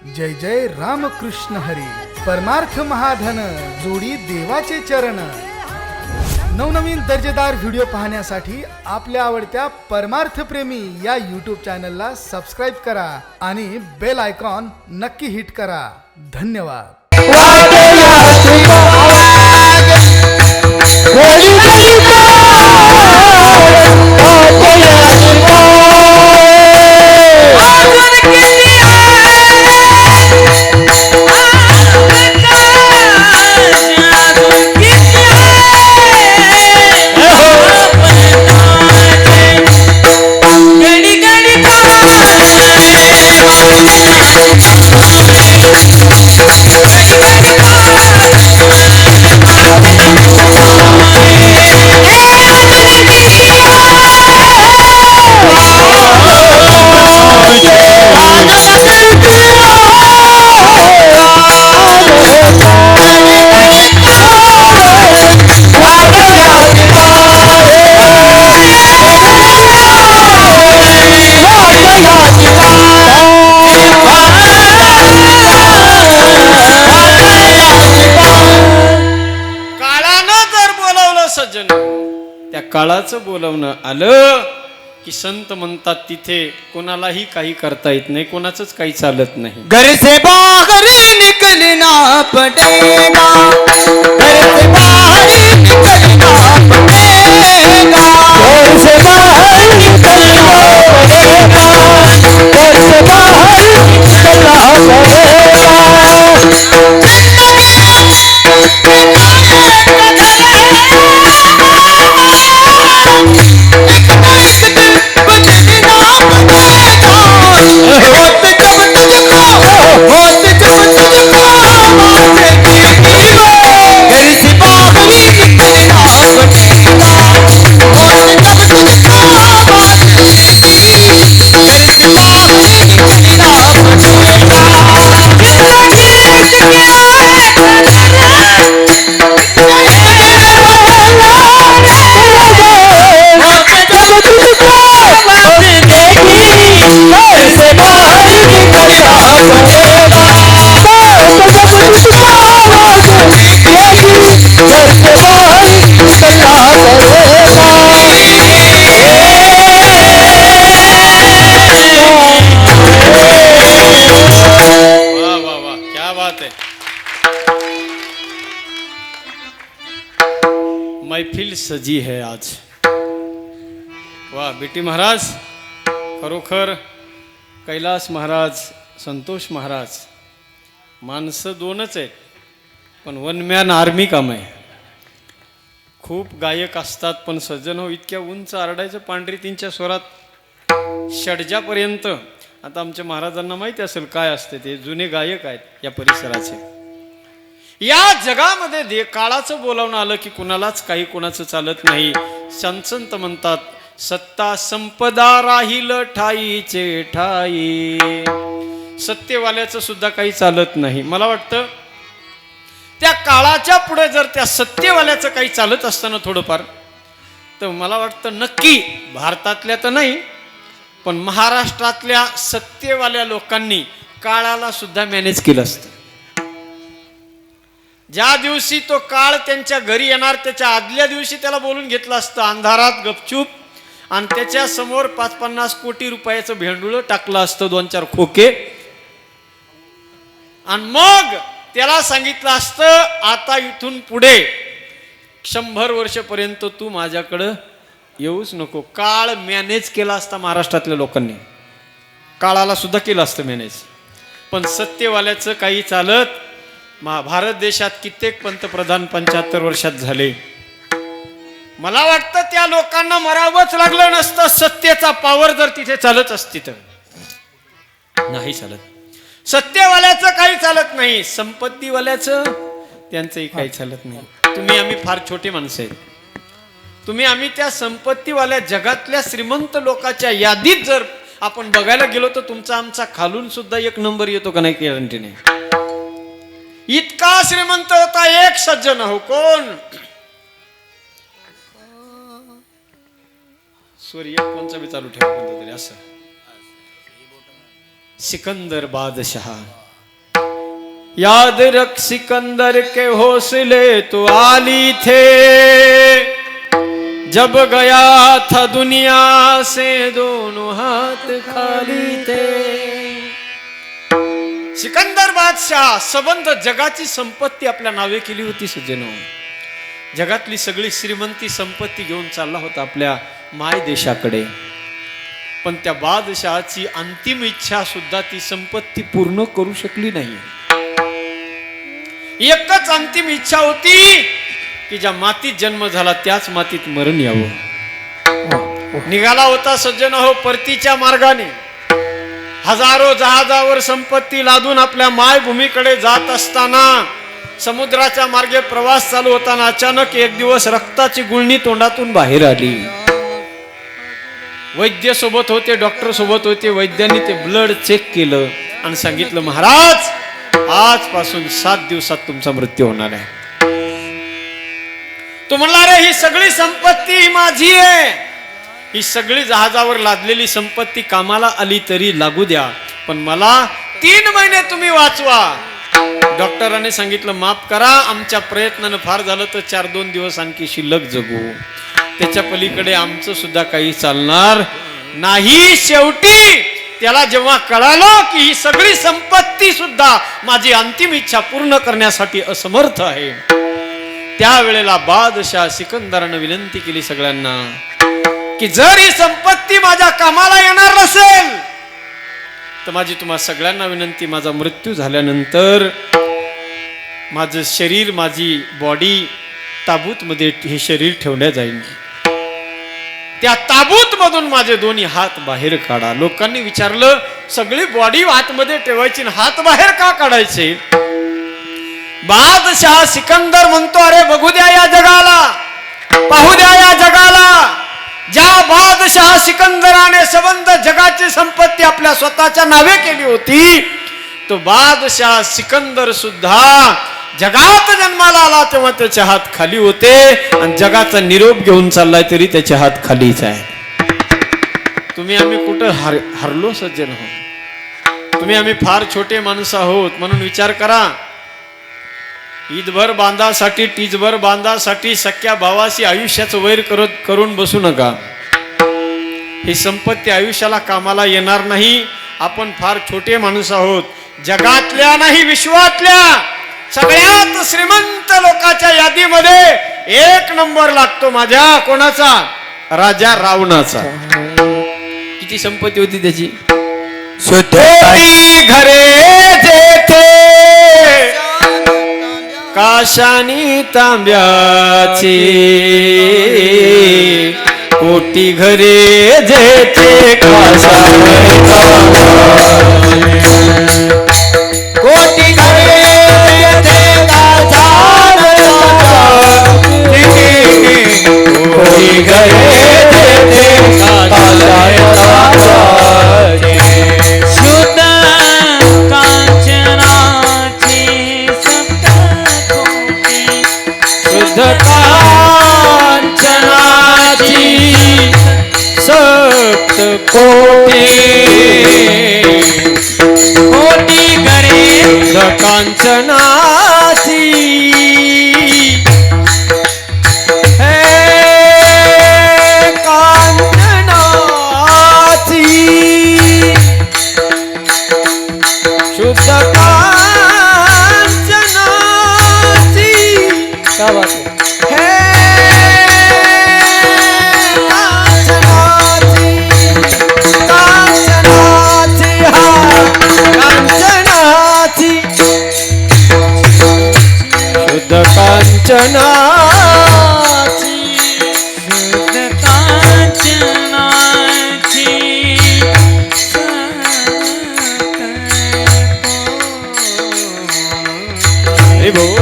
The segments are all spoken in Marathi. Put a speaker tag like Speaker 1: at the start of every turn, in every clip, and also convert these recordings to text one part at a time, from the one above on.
Speaker 1: जय जय रामकृष्ण हरी. परमार्थ महाधन जोडी देवाचे चरण. नवनवीन दर्जेदार व्हिडिओ पाहण्यासाठी आपल्या आवडत्या परमार्थ प्रेमी या यूट्यूब चॅनलला सबस्क्राईब करा आणि बेल आयकॉन नक्की हिट करा. धन्यवाद.
Speaker 2: त्या काळाचं बोलवणं आलं की संत म्हणतात तिथे कोणालाही काही करता येत नाही, कोणाचंच काही चालत नाही.
Speaker 3: घर से बाहर निकलना पड़ेगा, घर से बाहर निकलना पड़ेगा, घर से बाहर निकलना पड़ेगा, घर से बाहर निकलना
Speaker 2: मैफिल सजी है आज. वा बेटी महाराज, खरोखर कैलास महाराज, संतोष महाराज माणसं दोनच आहेत, पण वन मॅन आर्मी काम आहे. खूप गायक असतात, पण सज्जन हो इतक्या उंच आरडायचं पांढरी तीनच्या स्वरात षडजापर्यंत. आता आमच्या महाराजांना माहिती असेल काय असते ते, जुने गायक आहेत या परिसराचे. या जगामध्ये काळाचं बोलावणं आलं की कुणालाच काही कोणाचं चालत नाही. संत म्हणतात सत्ता संपदा राहील ठाईचे ठाई. सत्यवाल्याचं सुद्धा काही चालत नाही. मला वाटतं त्या काळाच्या पुढे जर त्या सत्यवाल्याचं काही चालत असताना थोडंफार, तर मला वाटतं नक्की भारतातल्या तर नाही, पण महाराष्ट्रातल्या सत्यवाल्या लोकांनी काळाला सुद्धा मॅनेज केलं असतं. ज्या दिवशी तो काळ त्यांच्या घरी येणार त्याच्या आदल्या दिवशी त्याला बोलून घेतलं असतं अंधारात गपचूप, आणि त्याच्या समोर 50-50 कोटी रुपयाचं भेंडुळ टाकलं असतं, 2-4 खोके, आणि मग त्याला सांगितलं असतं आता इथून पुढे 100 वर्षपर्यंत तू माझ्याकडं येऊच नको. काळ मॅनेज केला असता महाराष्ट्रातल्या लोकांनी, काळाला सुद्धा केलं असतं मॅनेज. पण सत्यवाल्याचं काही चालत. भारत देशात कित्येक पंतप्रधान 75 वर्षात झाले. मला वाटतं त्या लोकांना मरावंच लागलं नसतं. सत्तेचा पावर जर तिथे चालत असती तर. नाही चालत. सत्यवाल्याचं काही चालत नाही, संपत्तीवाल्याचं त्यांचंही काही चालत नाही. तुम्ही आम्ही फार छोटे माणसं आहेत. तुम्ही आम्ही त्या संपत्तीवाल्या जगातल्या श्रीमंत लोकांच्या यादीत जर आपण बघायला गेलो तर तुमचा आमचा खालून सुद्धा 1 नंबर येतो का नाही गॅरंटी नाही. इतका श्रीमंत होता एक सज्जन हो, कोण? सूर्य कोणचा बी चालू ठेवा कोणता तरी असं. सिकंदर बादशाह याद रख सिकंदर के हौसले तो आली थे, जब गया था दुनिया से दोनों हाथ खाली थे. सिकंदर बादशाह सबंध जगाची संपत्ती आपल्या नावे केली होती सज्जनो. जगातली सगळी श्रीमंती संपत्ती घेऊन चालला होता आपल्या माय देशाकडे. पण त्या बादशहाची अंतिम इच्छा सुद्धा ती संपत्ती पूर्ण करू शकली नाही. एकच अंतिम इच्छा होती की ज्या मातीत जन्म झाला त्याच मातीत मरण यावं. निघाला होता सज्जन हो परतीच्या मार्गाने. हजारो जहाजावर संपत्ती लादून आपल्या मायभूमीकडे जात असताना समुद्राच्या मार्गे प्रवास चालू होताना अचानक एक दिवस रक्ताची गुळणी तोंडातून बाहेर आली. वैद्य सोबत होते, डॉक्टर सोबत होते. वैद्यांनी ते ब्लड चेक केलं आणि सांगितलं, महाराज आजपासून 7 दिवसात तुमचा मृत्यू होणार आहे. तो म्हणला, रे ही सगळी संपत्ती माझी आहे. ही सगळी जहाजावर लादलेली संपत्ती कामाला आली तरी लागू द्या, पण मला 3 महिने तुम्ही वाचवा. डॉक्टरांनी सांगितलं, माफ करा, आमच्या प्रयत्नानं फार झालं तर 4-2 दिवस आणखी शिल्लक जगू. त्याच्या पलीकडे आमचं सुद्धा काही चालणार नाही. शेवटी त्याला जेव्हा कळालं की ही सगळी संपत्ती सुद्धा माझी अंतिम इच्छा पूर्ण करण्यासाठी असमर्थ आहे, त्यावेळेला बादशाह सिकंदरानं विनंती केली सगळ्यांना की जर ही संपत्ती माझ्या कामाला येणार नसेल तर माझी तुम्हा सगळ्यांना विनंती, माझा मृत्यू झाल्यानंतर माझं शरीर, माझी बॉडी ताबूतमध्ये हे शरीर ठेवण्यात जाईल. त्या ताबूत मधून माझे दोन्ही हात बाहेर काढा. लोकांनी विचारलं, सगळी बॉडी आतमध्ये ठेवायची, हात बाहेर का काढायचे? बादशाह सिकंदर म्हणतो, अरे बघू द्या या जगाला, पाहू द्या या जगाला. ज्या बादशाह सिकंदराने सबंध जगाची संपत्ती आपल्या स्वतःच्या नावे केली होती, तो बादशाह सिकंदर सुद्धा जगात जन्माला आला तेव्हा त्याचे हात खाली होते आणि जगाचा निरोप घेऊन चाललाय तरी त्याचे हात खालीच आहे. तुम्ही आम्ही कुठं हरलो सज्जन हो? तुम्ही आम्ही फार छोटे माणसं आहोत. म्हणून विचार करा, ईदभर बांधासाठी, टीजभर बांधासाठी सख्या भावाशी आयुष्याचं वैर करून बसू नका. ही संपत्ती आयुष्याला कामाला येणार नाही. आपण फार छोटे माणूस आहोत. जगातल्या नाही विश्वातल्या सगळ्यात श्रीमंत लोकांच्या यादीमध्ये 1 नंबर लागतो माझ्या कोणाचा? राजा रावणाचा. किती संपत्ती होती त्याची? कोटी घरे जेथे काशानी तांब्याची, कोटी घरे जेथे काशानी तांब्याची, कोटी घरे कोटी घरे
Speaker 3: शुद्ध कांचनाची सप्त कोटी,
Speaker 2: शुद्ध कांचनाची सप्त कोटी,
Speaker 3: कोटी घरे
Speaker 2: शुद्ध कांचनाची शुद्ध कांचनाची. क्या बात है? कांचनाची, कांचनाची, हा कांचनाची, शुद्ध कांचनाची,
Speaker 3: शुद्ध कांचनाची
Speaker 2: हे भाऊ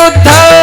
Speaker 3: युद्ध